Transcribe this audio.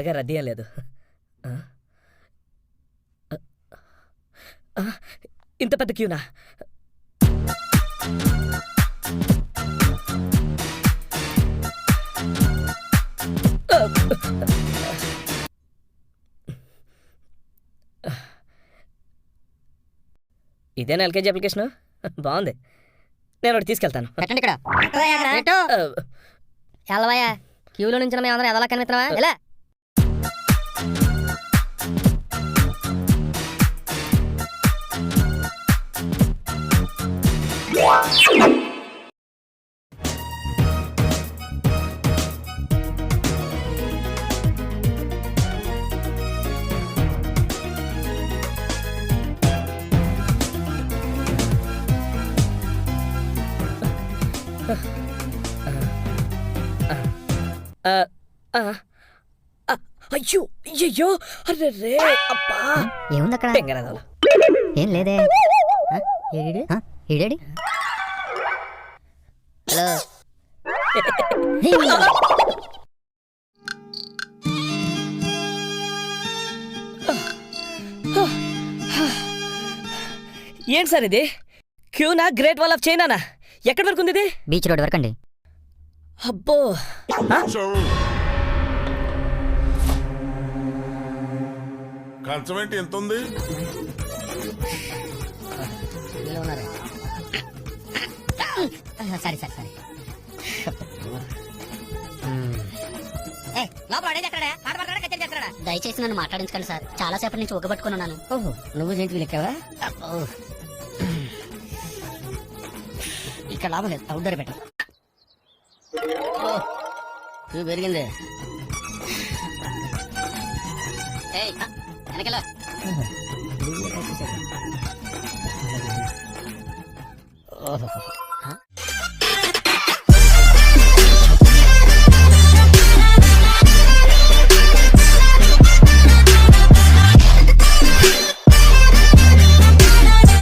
పెద్దగా రద్దీ ఏం లేదు. ఇంత పెద్ద క్యూనా? ఇదేనా ఎల్కేజీ అప్లికేషన్? బాగుంది, నేను ఒకటి తీసుకెళ్తాను. పెట్టండి ఇక్కడ. ఎల్లవయ్యా, క్యూలో నుంచి మేము అందరం ఎదలా కనిపిస్తున్నావా? ఎలా అయ్యో అయ్యో, అరే రే, అబ్బా! ఏముంది అక్కడ? తెంగరాదాలు. ఏం లేదే. ఈడేడి? హలో. ఏంటి సార్ ఇది? క్యూనా, గ్రేట్ వాల్ ఆఫ్ చైనానా? ఎక్కడి వరకు ఉంది ఇది? బీచ్ రోడ్ వరకు అండి. అబ్బో, కంచమేంటి ఎంత ఉంది? సరే సరే సరే. దయచేసి నన్ను మాట్లాడించకండి సార్, చాలా సేపటి నుంచి ఒగ్గబట్టుకుని ఉన్నాను. ఓహో, నువ్వు జంతువులు ఎక్కావా? ఇక్కడ లాభం లేదు, అవుట్డోర్ పెట్టు. పెరిగింది. వెనకలా ఓహో